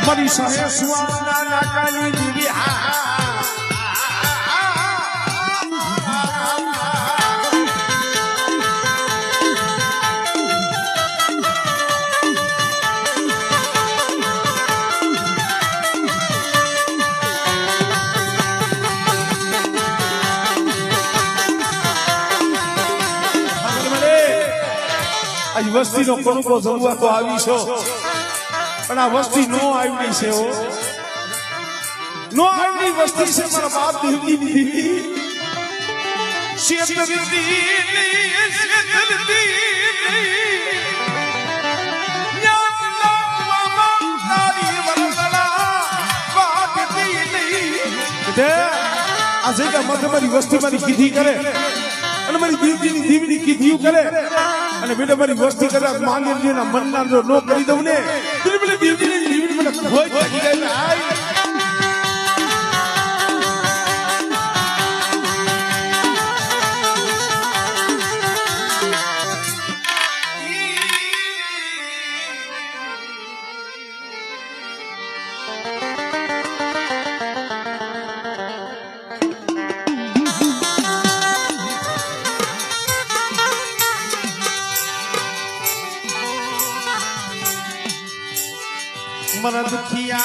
મારી સાહે સુવાના નાકાની દીવી વસ્તી નો કણકો જમવા તો આવી છો પણ આ વસ્તી નો આવી છે નો આવી વસ્તી છે મારા બાપ દેવજી ની દીવી આ જગ્યા માથે મારી વસ્તી મારી કીધી કરે અને મારી દેવજી ની દીવી ની કીધી કરે અને બેટા મારી વસ્તી કદાચ માંગે ના મનના જો નો કરી દઉં ને બિલકુલ દીવની દીવની મને ખોઈ થઈ ગઈ मन दुखिया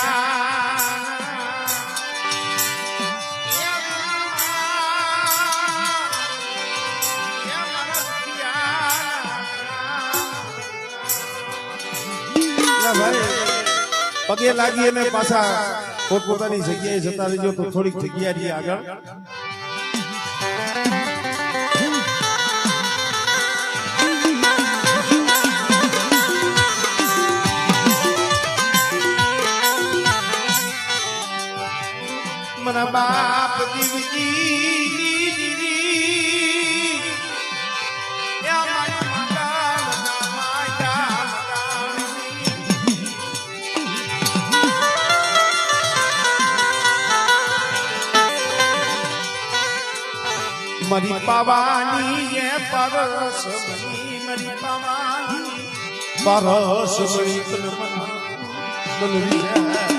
પગે લાગી અને પાછા પોતપોતાની જગ્યાએ જતા રહેજો તો થોડીક જગ્યા આગળ मना बाप दीवजी या माय मरी पावानी ये परस मनी मरी पावानी परस मनी तन मना तन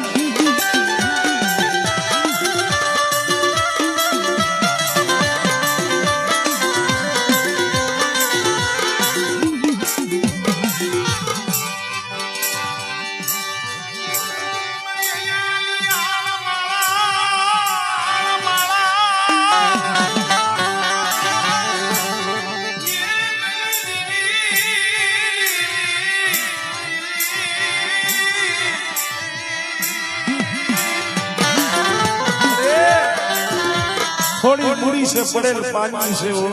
थोड़ी बुरी से पड़ेल पानी से वो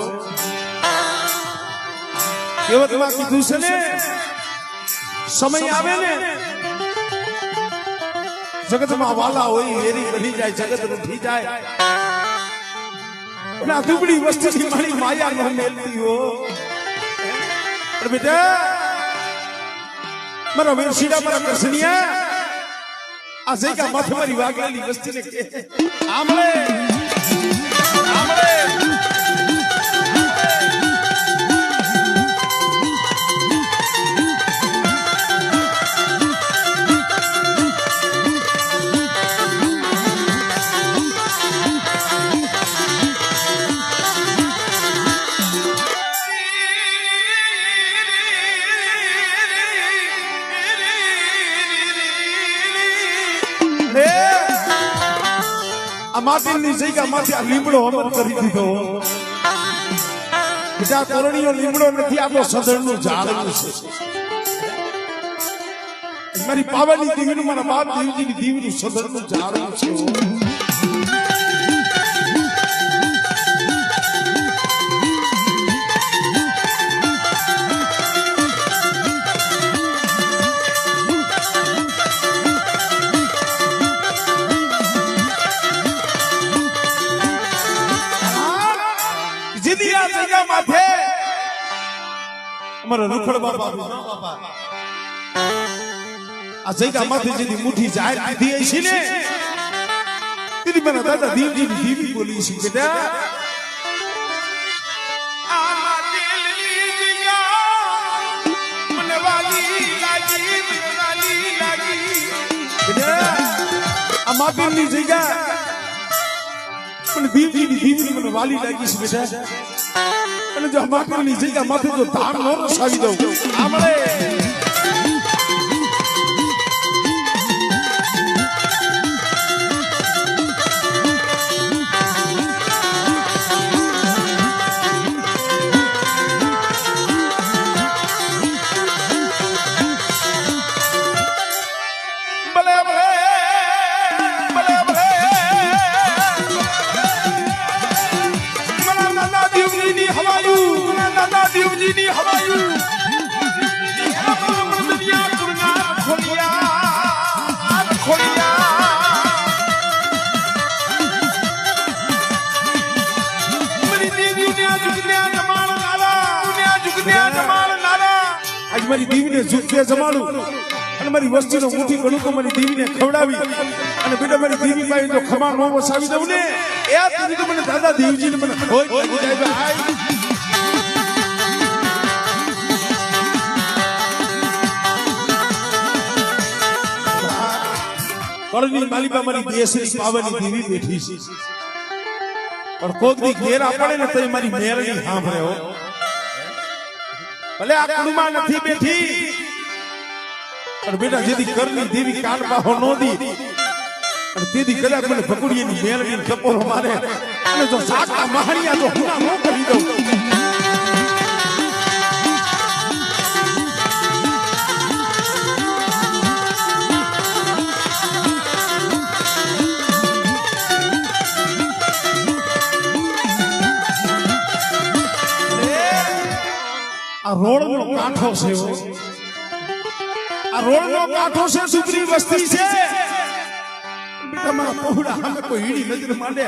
केवट में कीधुं छे ने समय आवे ने जगत में वाला होई हेरी बनी जाए जगत रूठी जाए ना दुबड़ी वस्तु की मारी माया न मेलती हो पर बेटा मारा वेरशीड़ा मारा कृष्णिया आ जैका माथे मारी वागलेली वस्तु ने के आमले माटी जगह माथे લીમડો હમર કરી દીધો બીજા કોરણીનો લીમડો નથી આપણો સદરનું ઝાડનું છે મારી પાવાની દીવીનું મારા બાપ દેવજીની દીવીનું સદરનું ઝાડનું છે અમારા રૂખડ બાપા આ જગ્યા માંથી જેની મુઠ્ઠી જાહેર દીધી છે ને તેની મારા દાદા દેવજીની દીવી બોલી છે બેટા આ દિલની જગ્યા મને વાલી લાગી બેટા આ માપીની જગ્યા મને દીવની મને વાલી લાગી છે બેટા અને જો માપીની જગ્યા માથે જો ધાન નો રસાવી દઉં આમળે દીવજીની હવાયું દુનિયા કુરનાર ખોલિયા મારી દેવીને જુગન્યા જમાળ નારા આજ મારી દેવીને જુગને જમાડું અને મારી વસ્તીનો મુઠ્ઠી ગણું તો મારી દેવીને ખવડાવી અને બેટા મારી દેવી પાસે જો ખમા નો વસાવી દઉં ને એ સુધી તો મને દાદા દેવજીને મને ખોઈ લાગી જાય ભાઈ કળની માલિકા મારી દેશની પાવની દેવી બેઠી છે પણ કોક દી ઘેર પડે ને તો મારી મેરડી સાંભળે હો ભલે આ કુળમાં નથી બેઠી પણ બેટા જેથી કરની દેવી કાન બાહો નો દી અને તેથી કદાચ મને ભકુડીની મેરડી ટપોરો મારે અને જો સાકા મહાણિયા તો હુના નો કરી દઉં રોડ નો કાંઠો છે આ રોડ નો કાંઠો છે સુગ્રી વસ્તી છે બેટા મારા પહોળા સામે કોઈ હીડી નજર માંડે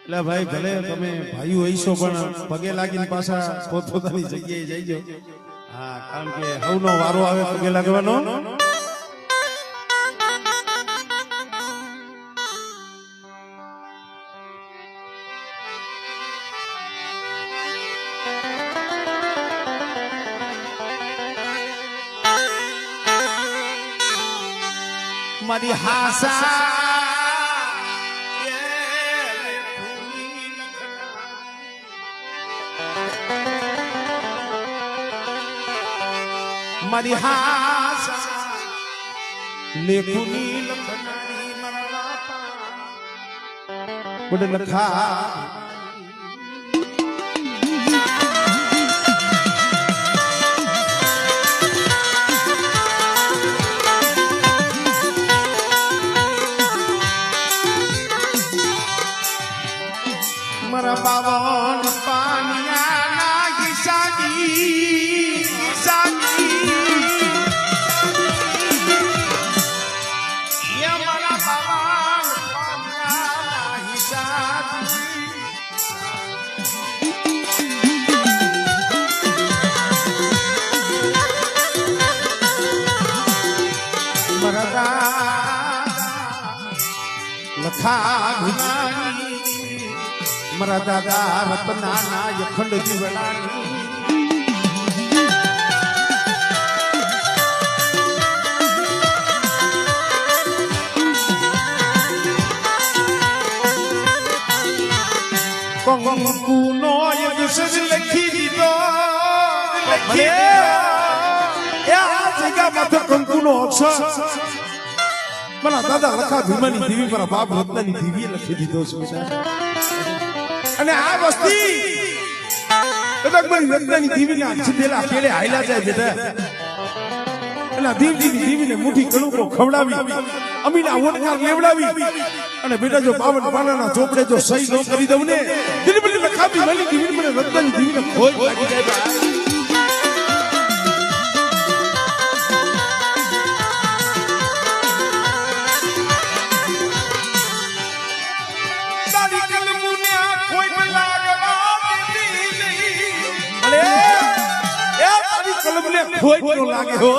એટલે ભાઈ ભલે તમે ભાઈઓ હઈશો પણ પગે લાગીને પાછા પોતપોતાની જગ્યાએ જઈજો હા કારણ કે હવનો વારો આવે પગે લાગવાનો મારી હાસા મારી હાસા લેખુની લખનારી મારા બાપા બડ લખા મારા બાવન પાનિયા ના ગીસાજી મારા દાદા રતનાના યખંડ જીવડાની કંકુનો યજ્ઞ લખી દીધો એ આ જગ્યા માત્ર કંકુનો અક્ષર મારા દાદા લખા ભીમાની દેવી મારા બાપ રત્નાની દેવીએ લખી દીધો છે અને આ વસ્તી કદાચ મારી રત્નાની દેવીના છેલ્લા કેળે હાયલા જાય બેટા અને દેવજીની દેવીને મુઠ્ઠી કણુકો ખવડાવી અમીના ઓટકાર લેવડાવી અને બેટા જો 52 પાનાના ચોપડે જો સહી ન કરી દઉં ને દિલબલી લખાવી વાલી દેવી મને રત્નાની દેવીને ખોજ લાગી જાય મને ખોટ ન લાગે હો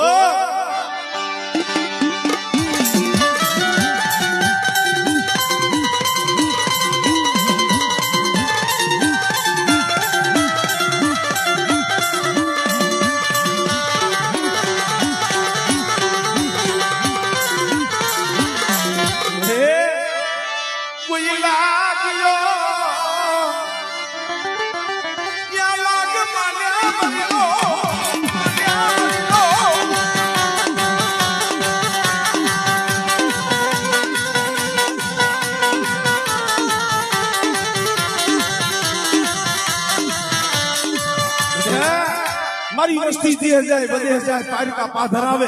મારી વસ્તી જે જાય બધે જાય પારકા પાધર આવે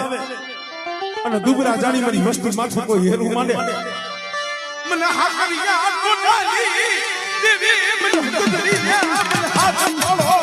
અને દુબરા જાણી મારી વસ્તી માથે કોઈ હેરું માંડે મને હાકરિયા કોનાલી દેવી મને કુદરી ને મને હાથ છોડો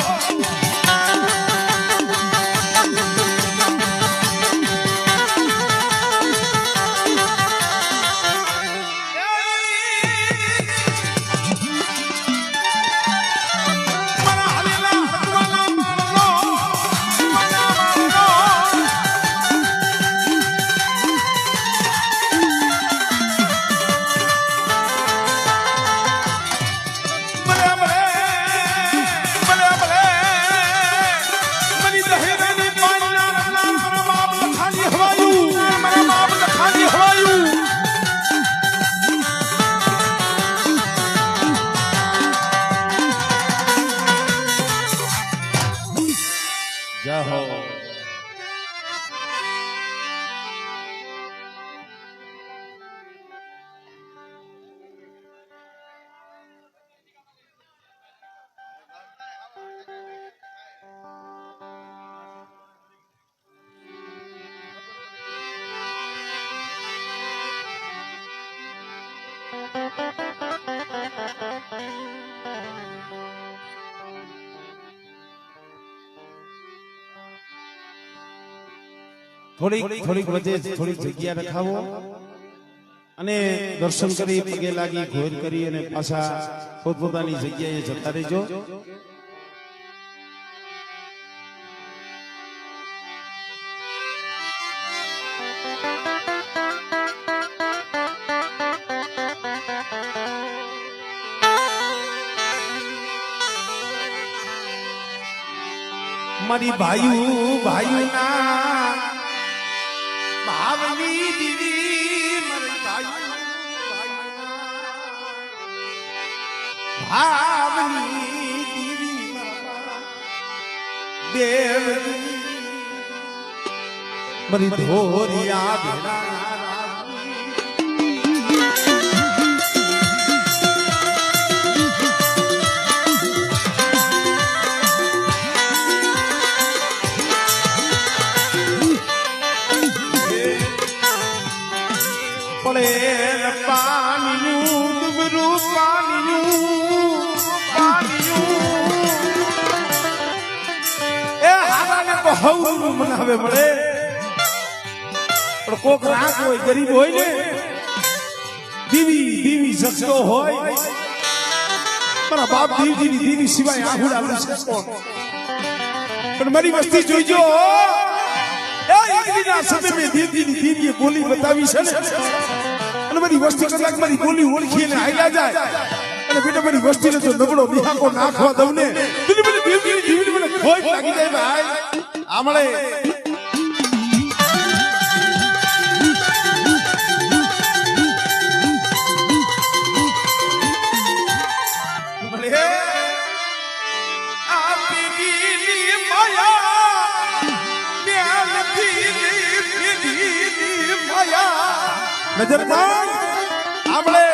થોડીક વચ્ચે થોડીક જગ્યા રખાવો અને દર્શન કરી પગે લાગી ઘોર કરી અને પાછા પોતપોતાની જગ્યાએ જતા રહેજો મારી ભાઈઓ ના ભાવની દીદી મારી ભાવની દીદી દેવની મારી ધોરિયા ભેડા મને હવે મળે પણ કોક રાખ હોય ગરીબ હોય ને દીવી જગતો હોય મારા બાપ દેવજીની દીવી સિવાય આહુડા લશે કોણ પણ મારી વસ્તી જોઈજો એ એકદીના સમયે દેવજીની દીવીએ બોલી બતાવી છે ને અને મારી વસ્તી કદાચ મારી બોલી ઓળખીને હાલ્યા જાય અને બેટા મારી વસ્તીને તો નબળો નિહાકો નાખવા દઉં ને મને દેવજીની દીવીને મને ખોટ લાગી જાય ભાઈ આમળે નજર માર આમળે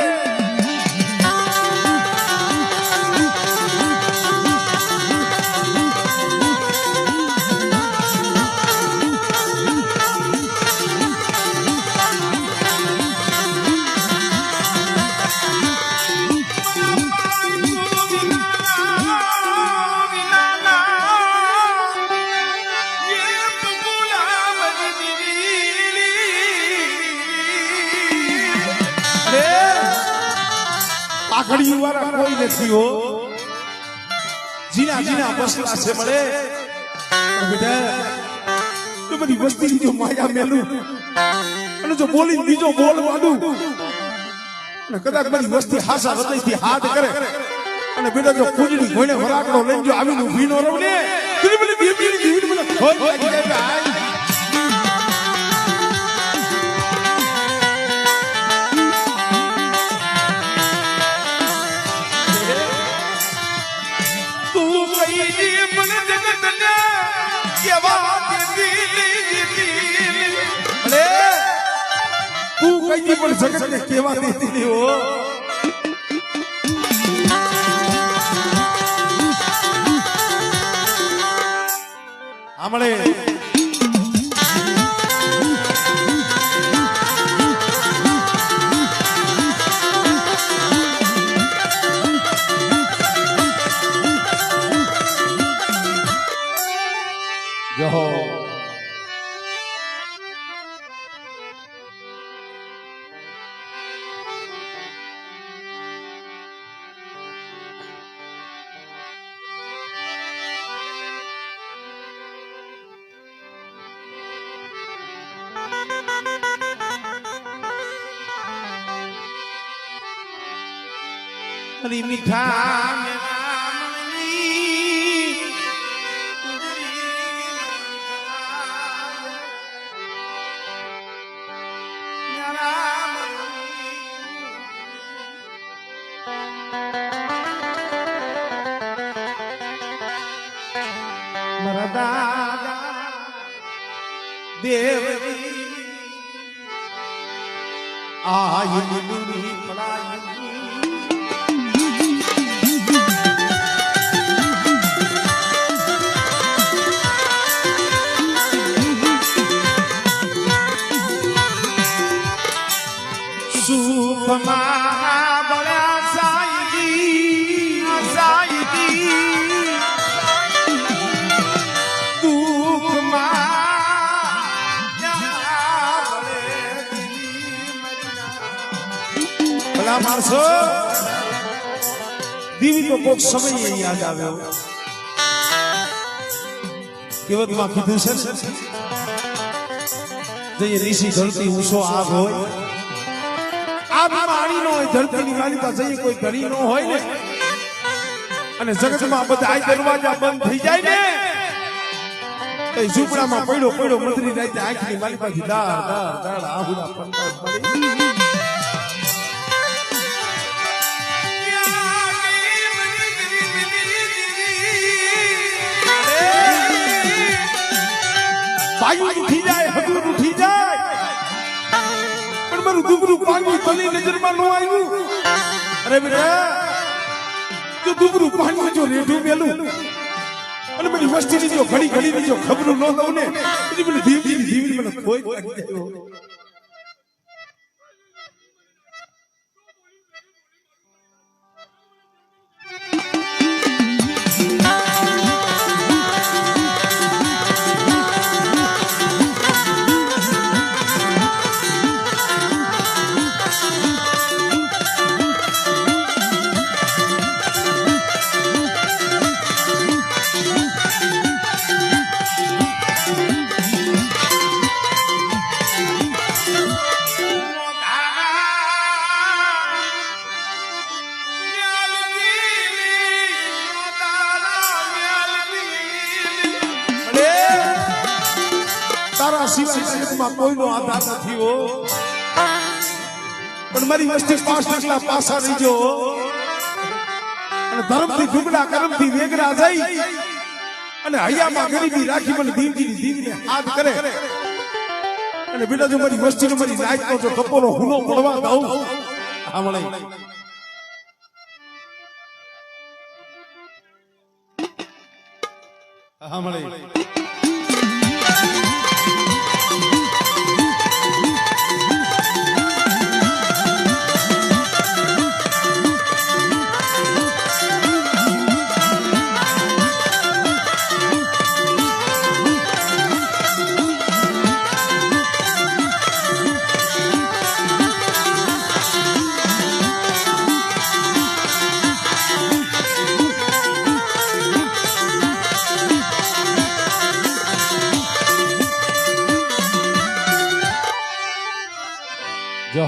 પાખડી વાળા કોઈ નથી હો જીના બસલા છે મળે બેટા તો બધી વસ્તી જો માયા મેલું અને જો બોલી બીજો બોલ વાડું અને કદાચ બધી વસ્તી હાસા હૃદયથી હાથ કરે અને બેટા જો પૂજડી ઘોડે વરાકડો લઈને જો આવીને ઊભી નો રહે ને તેની બધી દેવીની જીવન મને ખોટ લાગી જાય ભાઈ કઈ પણ જગત ને કેવા દેતી નહીં હો આમળે જો અરે મીઠા મારા દાદા દેવરી આયની પડાય માણસો દીવી તો કોક સમય યાદ આવ્યો કેવતમાં કીધું છે જઈએ ઋષિ ધરતી ઊંચો આગ હોય આગમાં આણી નો હોય ધરતીની માલિકા જઈએ કોઈ ઘડી નો હોય ને અને જગતમાં બધા દરવાજા બંધ થઈ જાય ને તો ઝૂંપડામાં પડ્યો મંદરી રાતે આંખની માલિકાથી દાળ આહુડા પંતા પડી ઉઠી જાય હજુર ઉઠી જાય પણ મારું દુબરું પાણી તલી નજરમાં નો આવ્યું અરે બેટા જો દુબરું પાણી જો રેઢું મેલું અને મારી વસ્તીની જો ઘડી જો ખબરું ન દઉં ને એટલે મને ધીમી મને કોઈ લાગી જાય તારા સિવાય જગતમાં કોઈનો આધાર નથી હો પણ મારી વસ્તી 5 ટકલા પાસા નહીં જો અને ધર્મથી ઢુકડા કર્મથી વેગરા જઈ અને હૈયામાં ગરીબી રાખી મને દીવજીને હાથ કરે અને બેટા જો મારી વસ્તીનો મારી રાતનો જો કપોરો હુનો પડવા દઉં આમળે જહો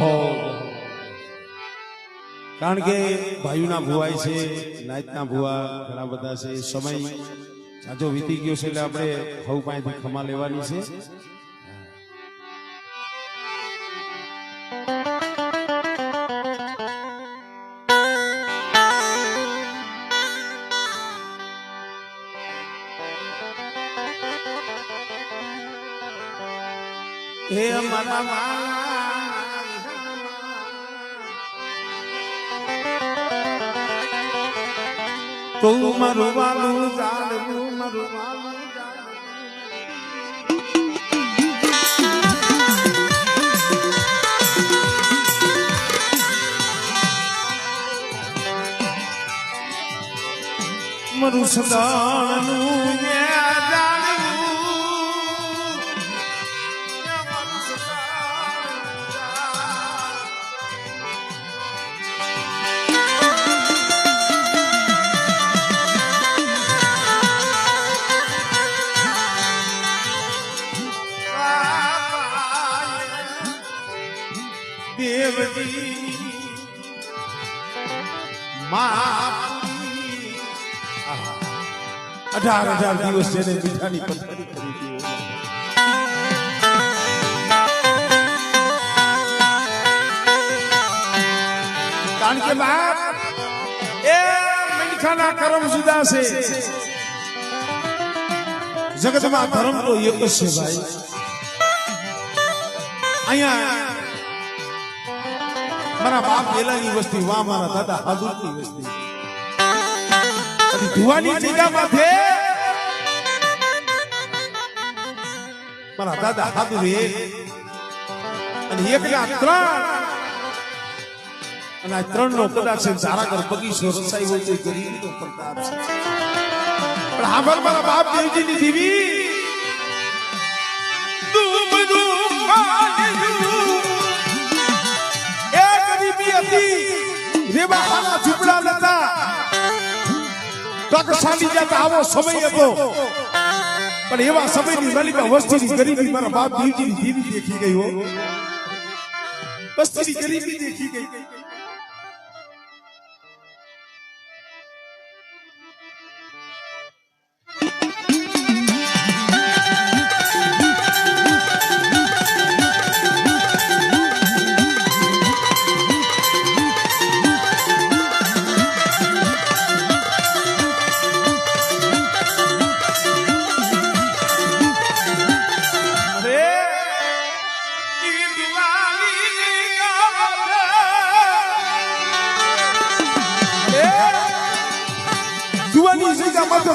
કારણ કે ભાઈઓના ભુવાય છે નાયતના ભુવા ઘણા બધા છે સમય જાજો વીતી ગયો છે એટલે આપણે હવ પાસેથી ખમા લેવાની છે હે અમારા તું મારું વાલું જાણવું મારું વાલું મારું સદાનું દેવજી 18,000 દિવસ જેને મીઠાની પથારી કરી દીધી કારણ કે બાપ એ મીઠાના કરમ જુદા છે જગતમાં ધર્મ તો એક જ છે ભાઈ અહીંયા મારા બાપ વેલાની વસ્તી વાહ મારા દાદા હાજુરની વસ્તી ધુવાની જગ્યામાં છે મારા દાદા હાજુ અને એક ના 3 અને આ 3 નો કદાચ સારાગર બગીચો રસાઈ હોય તો ગરીબનો પ્રતાપ છે પણ આભાર મારા બાપ દેવજીની દેવી રેવાના ઝૂંપડા નતા ટકસાલી જતા આવો સમય હતો પણ એવા સમયની માલિકા વસ્તીની ગરીબી મારા બાપ દેવજીની દેવી દેખી ગઈ હો વસ્તીની ગરીબી દેખી ગઈ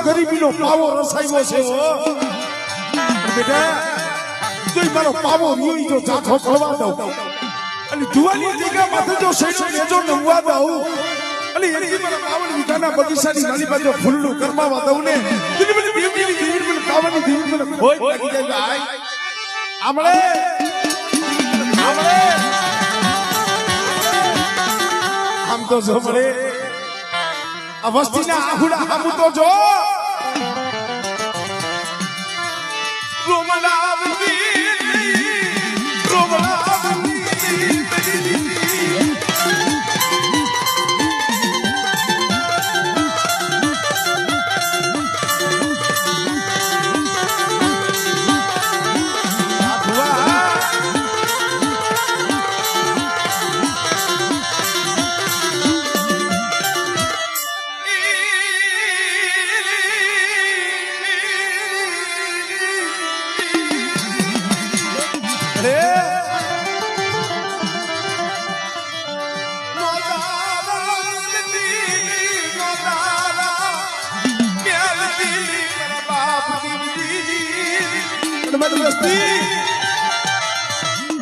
ગરીબીનો પાવો રસાયો છે બેટા જો મારો પાવો રીયો જો જાખો પડવા દઉં અને જુવાની જગ્યામાં જો શેડો લેજો નમવા દઉં અને એની મારા પાવન વિધાના બગીચાની નાની બાજુ ફૂલનું કરમાવા દઉં ને દેવી મને પાવાની દેવી મને ખોઈ લાગી જાય આમળે આમ તો જમળે આ વસ્તીના આહુડા હામુ તો જો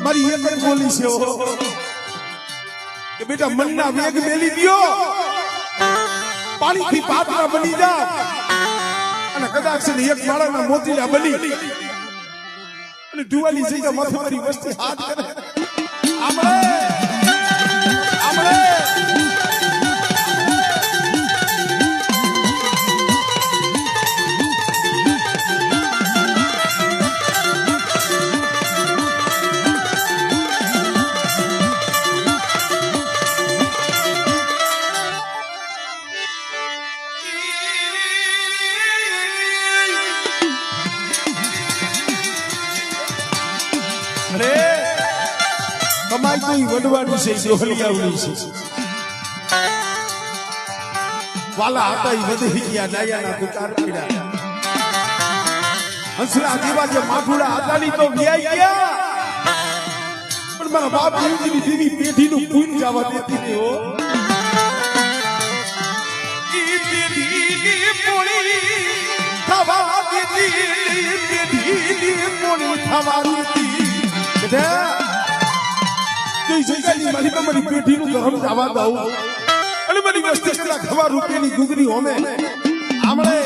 મારી એક જ બોલી છે કે બેટા મનના વેગ મેલી દિયો પાણીથી પાતળા બની જા અને કદાચ એક માળાના મોતીલા બની અને ડુવાલી જગ્યા માથે મારી વસ્તી હાથ કરે આમળે કમાઈ તો વડવાની છે ડોહલિયાવની છે વાલા હતા ઈ વધી ગયા ડાયાના દુકાર પડ્યા હંસલા જેવા જે માઠુડા હતા ની તો વ્યાઈ ગયા પણ મારા બાપ દેવજીની દેવી પેઢીનું પૂન જવા દેતી નહીં હો ઈ પેઢીની પોણી થવા દેતી પેઢીની પોણી થવા દેતી બેટા જઈ જઈ મારી તમારી પેઢીનું ધર્મ જવા દઉં અને મારી વસ્તી કલા ખવા રૂપિયાની ગુગરી હોમે આમળે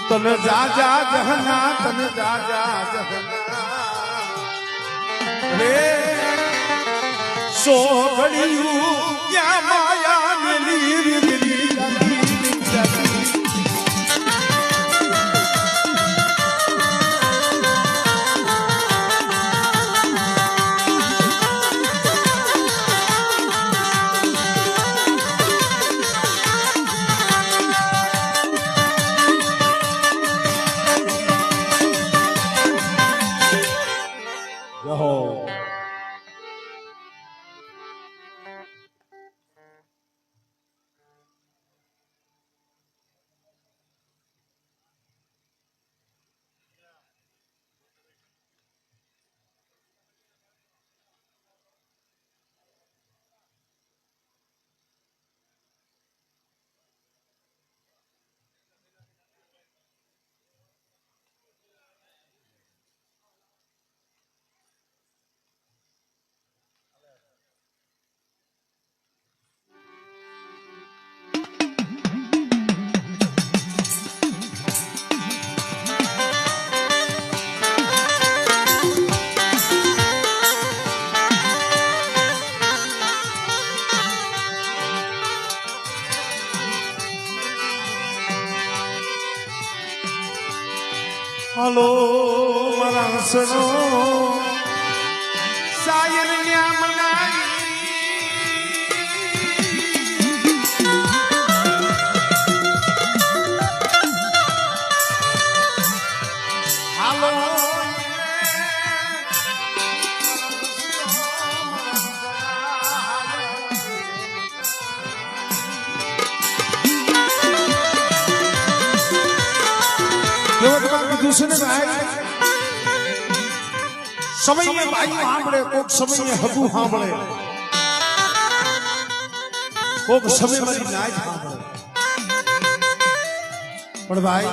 तन जा जा जहना तन जा जा जहना रे सो घड़ियों या माया मिली मिली हलो मारा सनो सायर न्या मनाई हलो दूसरे भाई समय में भाई हांबड़े कोक समय में हबू हांबड़े कोक समय में नाच हांबड़े पर भाई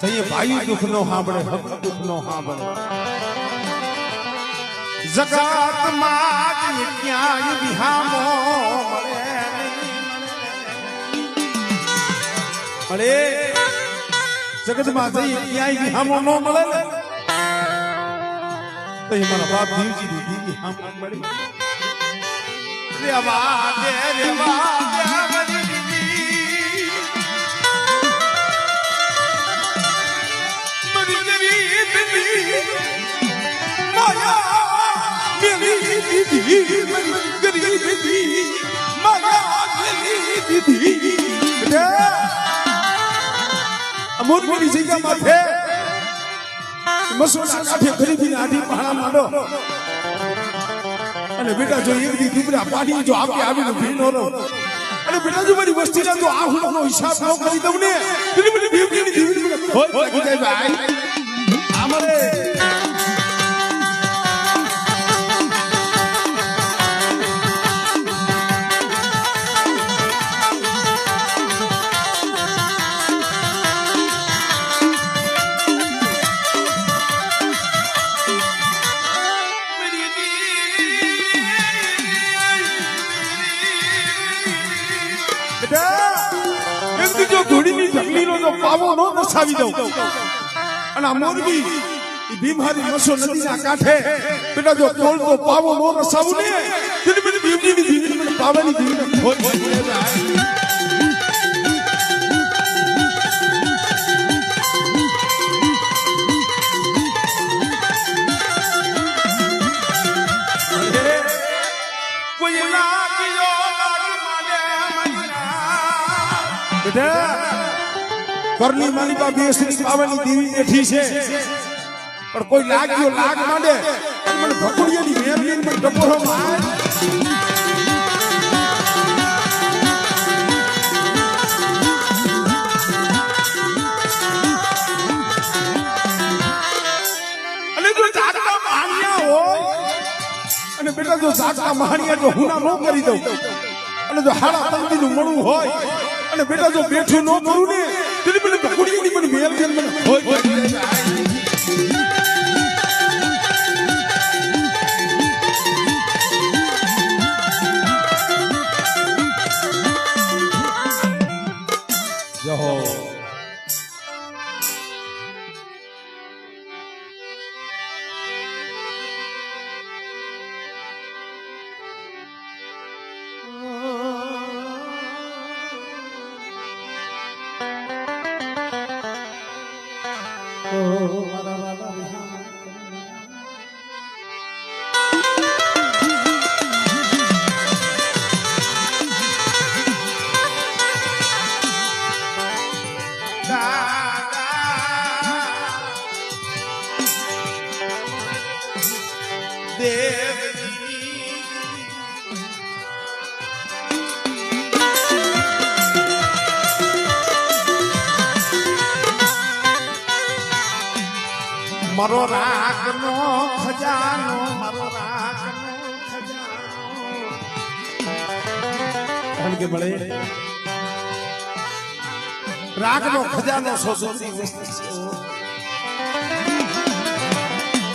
चाहिए भाई दुख नो हांबड़े हबू दुख नो हांबड़े ज़कात माज क्या ये बिहामो मरे जगत में आई हम नो मिले तो ये मारा बाप देव जी दी हम बड़ी रेवा दे मरी गरीबी माया मेरी दीदी गरीबी माया मेरी दीदी अमोर मेरी जगह माथे मसोना काठे गरीबी ने आधी पहाड़ा मांडो अने बेटा जो एक दी दुबरा पानी जो आपके आवी ने भीनो रो अने बेटा जो मेरी वस्ती ना तो आहुल नो हिसाब न करी दवने दिली मेरी देवकी ने देवी ने होय बुझाई भाई हमरे जो घोड़ी ની જંગલીનો જો પાવો નો નસાવી દઉં અને આ મોરબી ઈ બીમારી મસો નદીના કાંઠે બેટા જો તોલ તો પાવો નો નસાવું ને તેની બધી દેવજીની દીવી મને પાવાની દેવીને ખોઈ ભજવે જાય કરલી માની બા બેસરી પાવાની દેવી બેઠી છે પણ કોઈ લાગ્યો લાગ માંડે મને ભકુડિયાની મેરલી મને ટપોરો માર અને જો જાગતા માણિયા હોય અને બેટા જો જાગતા માણિયા જો હુના ન કરી દઉં અને જો હાડા તંગીનું મળવું હોય અને બેટા જો બેઠું ન કરું ને તેની મને ભકુડિયાની મને મેરલી મને ખોઈ ભજવે જાય મારો રાખનો ખજાનો મારો રાખનો ખજાનો કે મળે રાખનો ખજાનો સોસોની વસ્તુ છે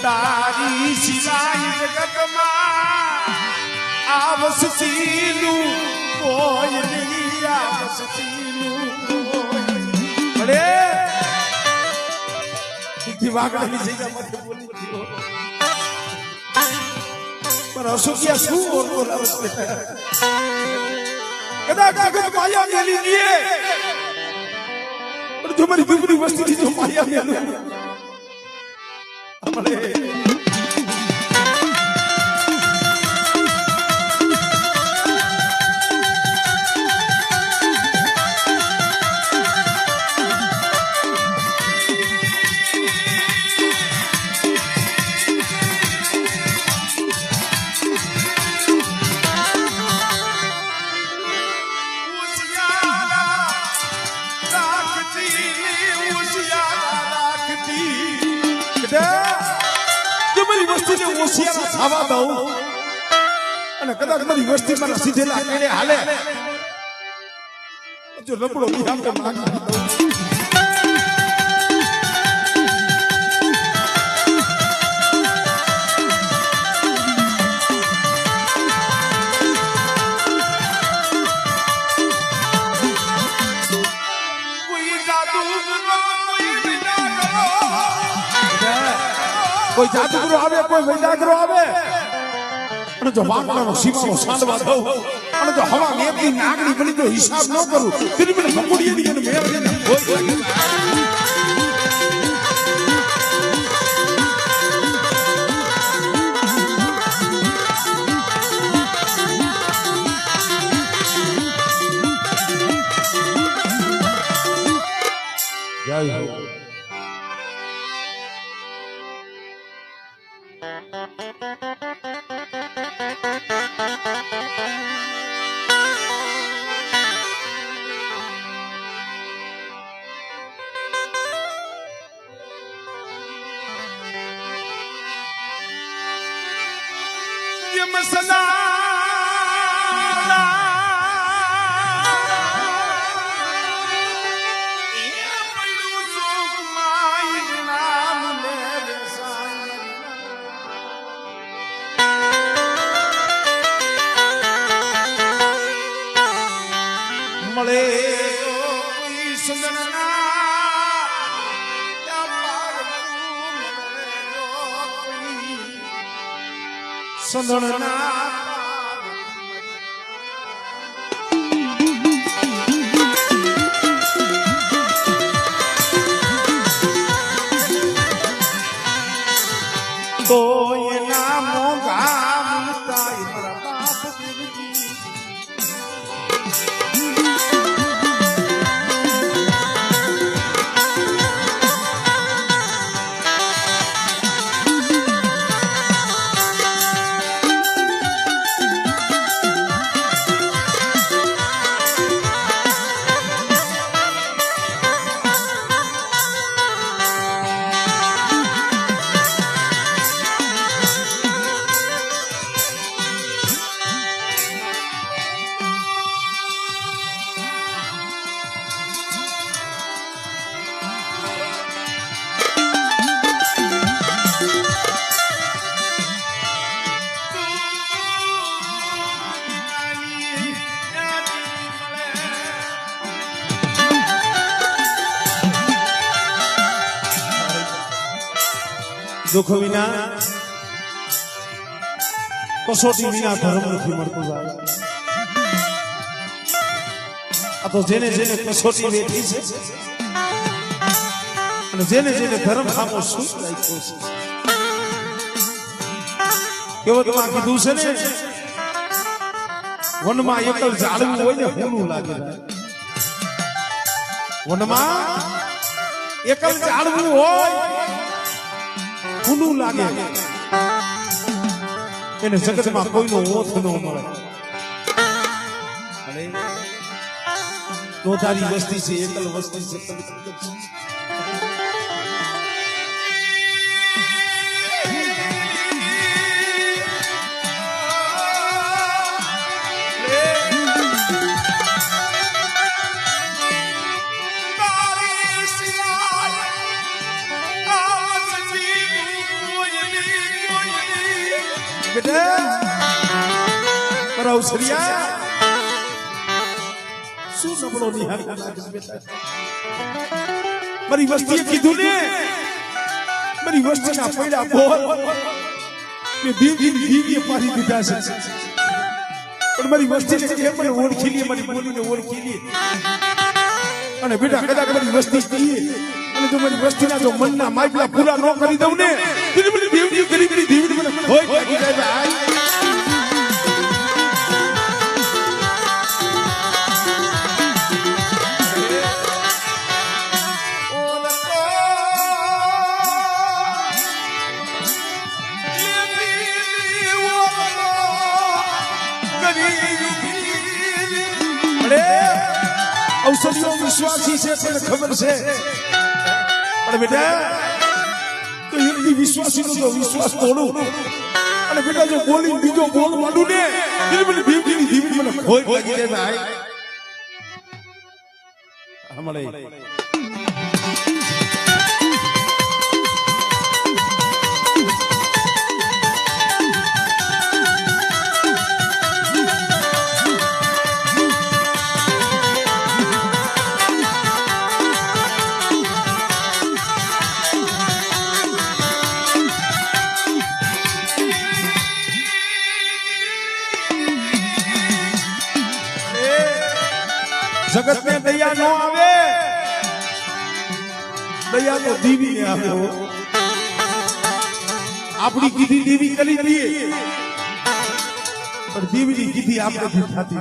તારી સિવાય જગતમાં આવસતીનું કોઈ નહીં આવસતીનું મળે વાગડાની જગ્યા માટે બોલી દીધો પણ અશોકિયા શું બોલાવે કદાચ આગળ માયા મેલી દીએ પણ જો મારી બીબડી વસ્તીથી જો માયા મેલું આપણે હોશિયાર થવા દઉં અને કદાચ મારી વસ્તી મારા સીધેલા કેડે હાલે જો લપડો વિહામ તો માગી દઉં કોઈ જાદુગરો આવે કોઈ વૈદાગરો આવે અને જો વાંકડાનો સીમાનો સાંડવા દઉં અને જો હવા મેપની નાગણી બની જો હિસાબ ન કરું તેની મને ભકુડિયાની અને મેરલીને ખોઈ લાગે જય હો सदा મળે સંધણના તો એના મોંઘા મળતા મારા બાપ દેવજી દુઃખ વિના કસોટી વિના ધર્મ નથી મળતું ભાઈ આ તો જેને જેને કસોટી વેઠી છે અને જેને જેને ધર્મ ખામો શું રાખ્યો છે કહેવતમાં કીધું છે ને વનમાં એકલ ઝાડવું હોય ને હુનું લાગે વનમાં એકલ ઝાડવું હોય હુનું લાગે એને જગતમાં કોઈનો ઓથ ન મળે તો તારી વસ્તી છે એકલ વસ્તી છે મારી વસ્તીએ કીધું ને મારી વસ્તીના પૈડા બોલ દીવીએ પાડી દીધા છે પણ મારી વસ્તીને એ મને ઓળખી લે મારી બોલીને ઓળખી લે અને બેટા કદાચ મારી વસ્તી કહીએ અને જો મારી વસ્તીના જો મનના માઇકલા પૂરા ન કરી દઉં ને તો મને દેવજી કરી કરી દેવી મને હોય લાગી જાય ભાઈ ઔષધિઓ વિશ્વાસી છે તને ખબર છે પણ બેટા તો એમની વિશ્વાસીનો તો વિશ્વાસ તોડું અને બેટા જો બોલી બીજો બોલ માંડું ને મને દેવજીની જીવી મને ખોઈ લાગી જાય ભાઈ હમણે જગત ને દયા નો આવે દયા તો દેવી ને આવે આપણી કીધી દેવી કરી દઈએ પણ દેવીની કીધી આપણે થતી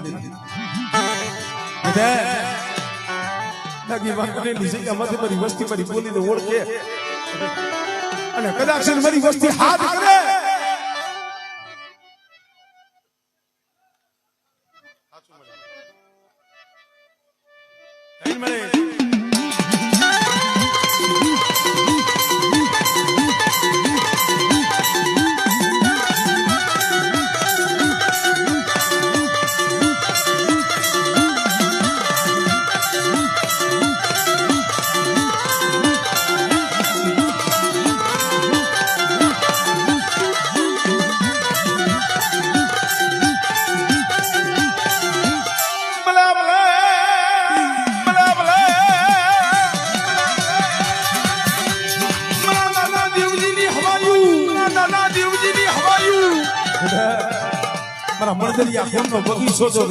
નથી મારી વસ્તી મારી બોલીને ઓળખે અને કદાચ મારી વસ્તી હાથ કરે મારા મળદરિયા ફૂલનો બગીચો તો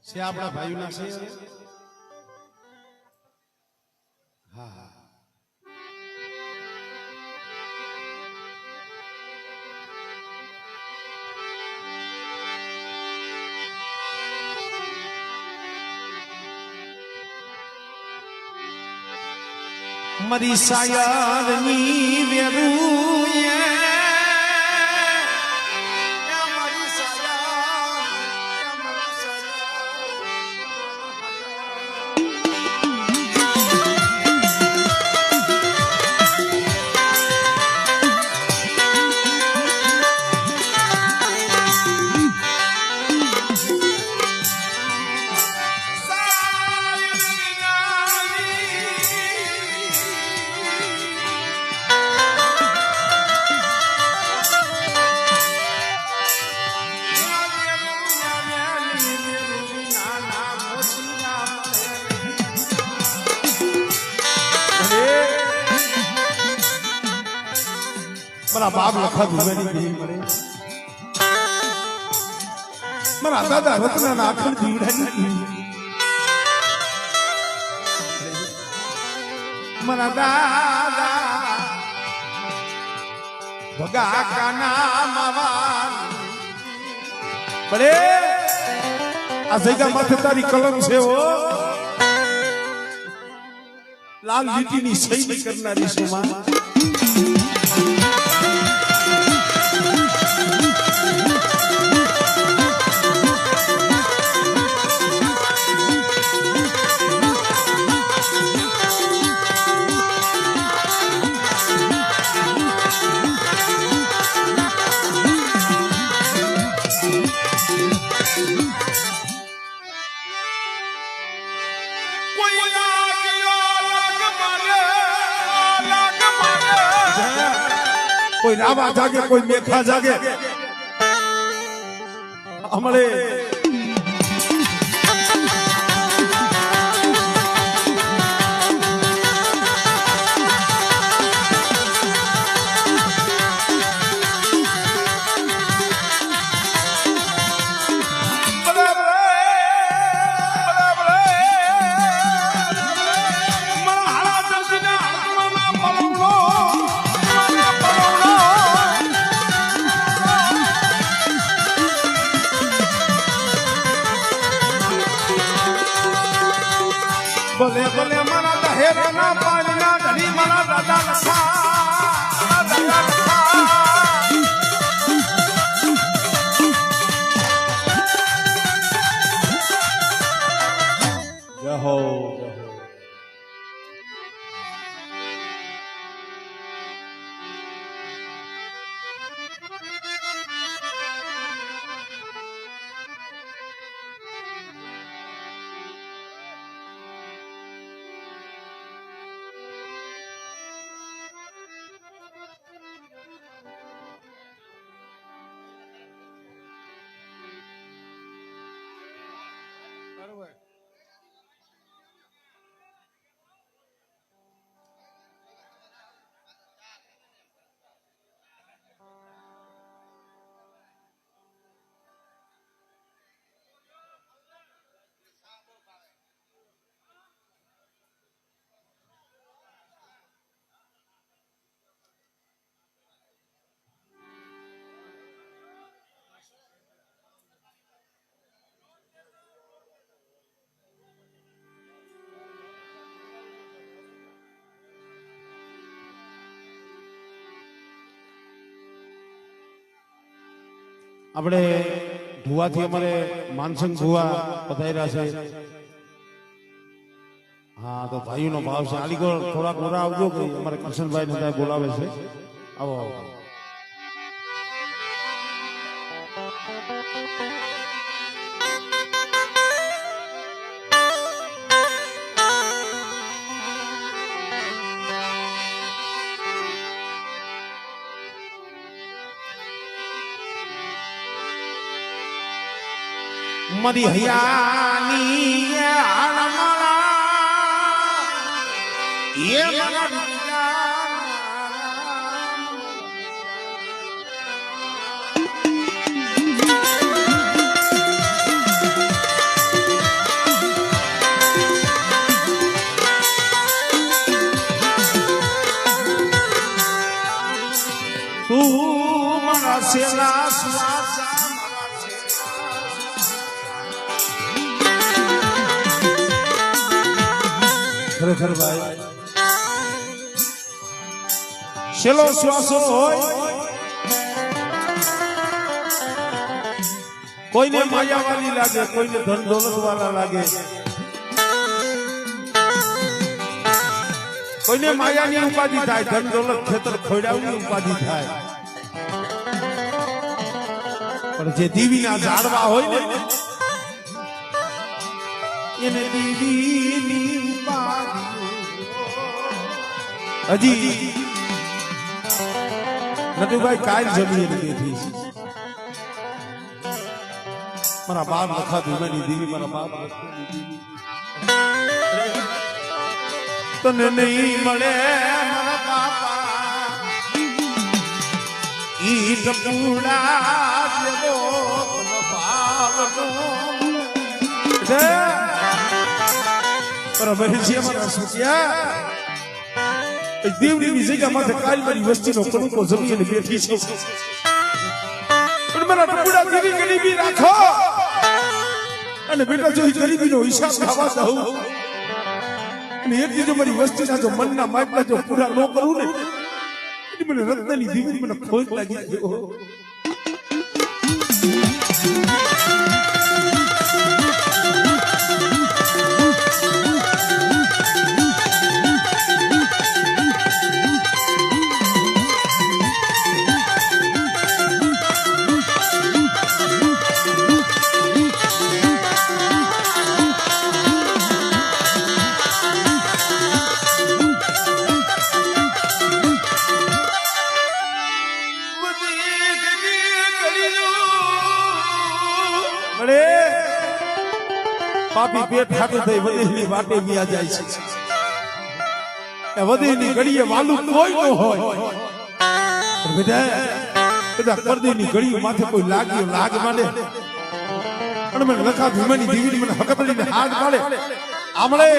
છે આપણા ભાઈઓના છે હા હા મરી સાયરની વેરુએ મારા બાપ લખા ધુવેની ભીલ મળે મારા દાદા રત્ના આખર જીવડાની મારા દાદા ભગા કાના માવા બળે આ જગ્યા માથે તારી કલમ છે ઓ લાલ લીટીની સહી કરનારી સુમા કોઈ રાવા જાગે કોઈ મેખા જાગે હમણે ભલે ભલે મારા દહેરના પાણીના ધણી મારા દાદા લખા દાદા લખા જય હો આપણે ભુવાથી અમારે માનસંગ ભુવા પધાર્યા છે હા તો ભાઈઓનો ભાવ છે આલીગોળ થોડાક ઓરા આવજો કે અમારે કૃષ્ણભાઈ ને બોલાવે છે આવો આવો મરી હૈયાની આળમાળા એ મારા ખરેખર ભાઈ છેલ્લો શ્વાસો હોય કોઈને માયાવાળી લાગે કોઈને ધન દોલત વાળા લાગે કોઈને માયાની ઉપાધિ થાય ધન દોલત ખેતર ખોડાવની ઉપાધિ થાય પણ જે દીવીના ઝાડવા હોય ને એને દીવીની ઉપાધિ હજી નટુભાઈ કાલ જમીએ બેઠી છે મારા બાપ લખા ધીમાની દીવી મારા બાપ તને નહીં મળે મારા બાપા ઈટ પૂડા જેવો ભાવનો પર મહેશિયા મારા સુખ્યા દેવની જગ્યા માથે કાલ મારી વસ્તીનો કણકો જમીને બેઠી છે પણ મારા ટુકડા દેવી ગરીબી રાખો અને બેટા જો ગરીબીનો હિસાબ ખાવા દઉં અને એક દીજો મારી વસ્તીના જો મનના માપના જો પૂરા ન કરું ને મને રત્નની દીવી મને ખોટ લાગી ગયો પાપી પેટ ખાતું થઈ વધેની વાટે વ્યા જાય છે વધેની ઘડીએ વાલું કોઈ ન હોય બેટા પરદેની ઘડીઓ માથે કોઈ લાગ્યો લાગ માંડે અને મને લખા ભીમાની દીવીની મને હકતડીને હાથ પાડે આમળે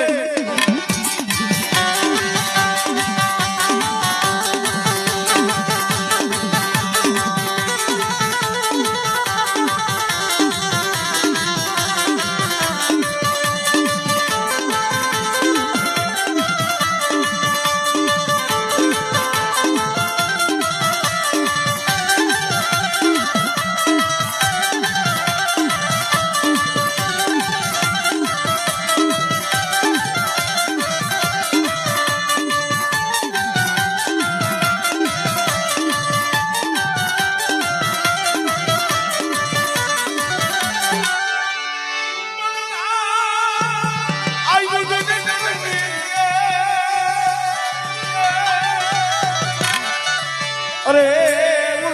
અરે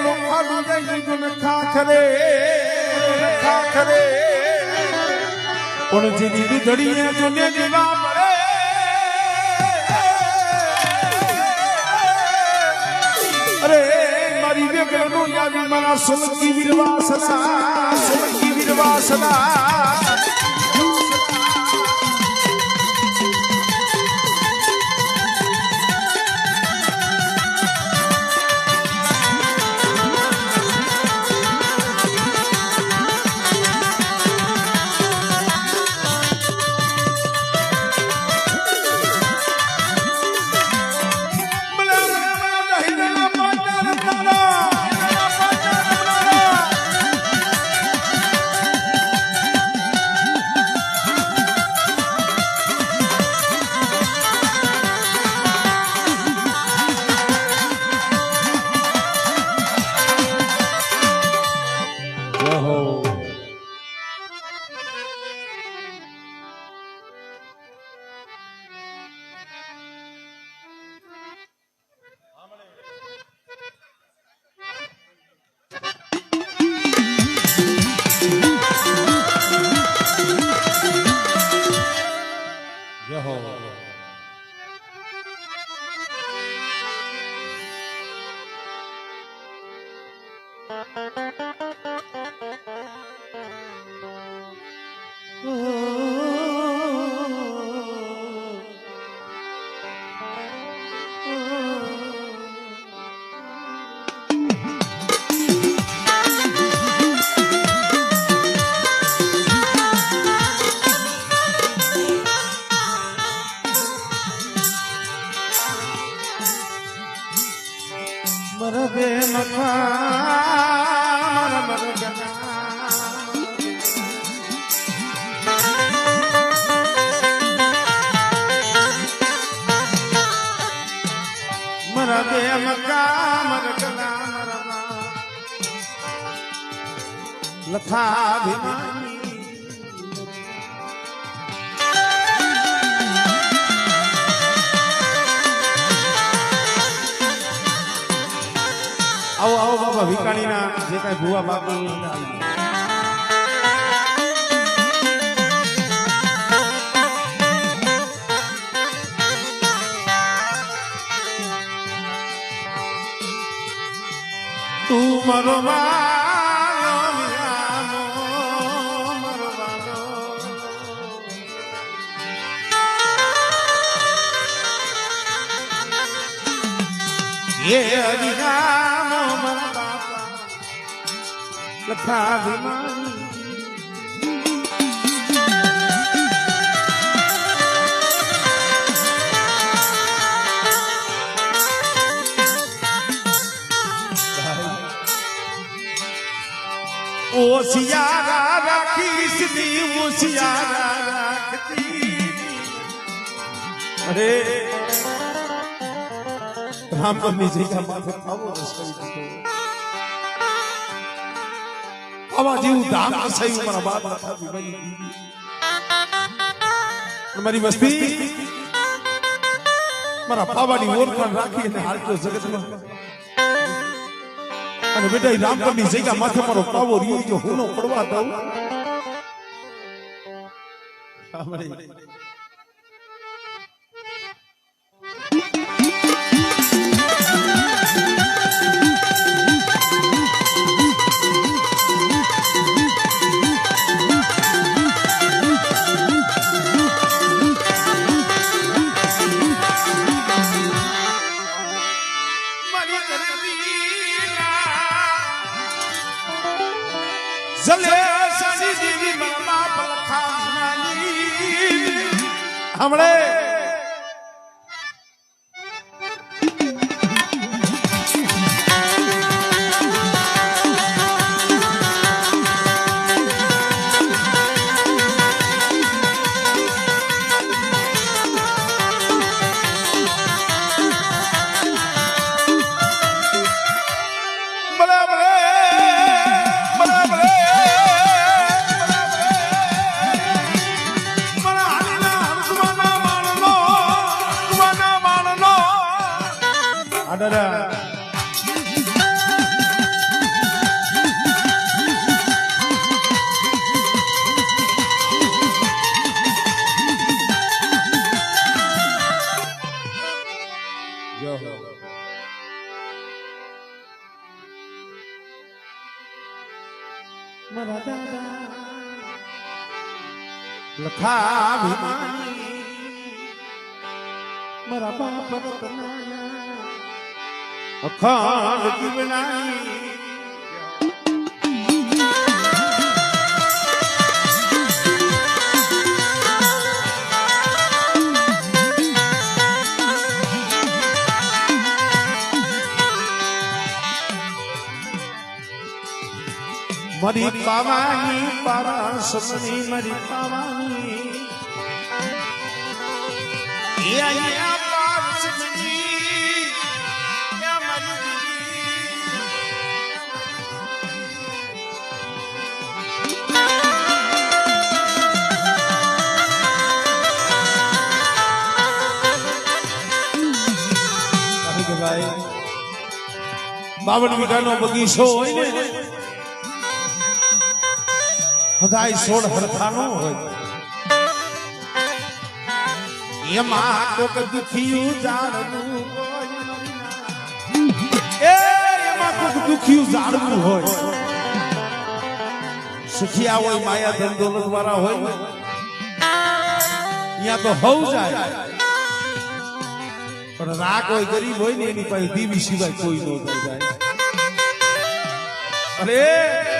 લોખાનું જઈ ગયું ખાખરે ખાખરે પણ જે દીદી ધડીએ જોને દીવા પડે અરે મારી વેગળનું યાદી મારા સોલંકી વીરવાસના લખાભિમાની આવો આવો બાબા વિકાણીના જે કઈ ભુવા બાપુ તું મારો વાલો મારો વાલો એ અધિકારો મારા બાપા લખાભિમાની ઓશિયારા રાખીશ દી ઓશિયારા રાખતી અરે રામપરની જગ્યા માથે આવો રસ કરી દીધો આવા જેવું ધામ કસાયું મારા બાપ મારી વસ્તી મારા પાવાની ઓળખાણ રાખી અને હાલતો જગતમાં અને બેટા રામપરની જગ્યા માથે મારો પાવો રહ્યો જો હું નો પડવા દઉં જલે સની દેવી મામા પલખાની હમણે મારા દાદા લખાભિમાની મારા બાપ રતનાયા અખંડ જીવનાની મારી પાવાની પારાસમની મારી પાવાની એ અહીંયા પારાસમની યા મારી દીદી કે ભાઈ 52 વીઘાનો બગીચો હોય ને હદાય સોળ હરખાનો હોય એમાં કોક દુખિયું જાણવું હોય એમાં કોક દુખિયું જાણવું હોય સુખિયા હોય માયા ધન દોલત વાળા હોય અહીંયા તો હવ જાય પણ રાગ હોય ગરીબ હોય ને એની પાસે દીવી સિવાય કોઈ ન જાય અરે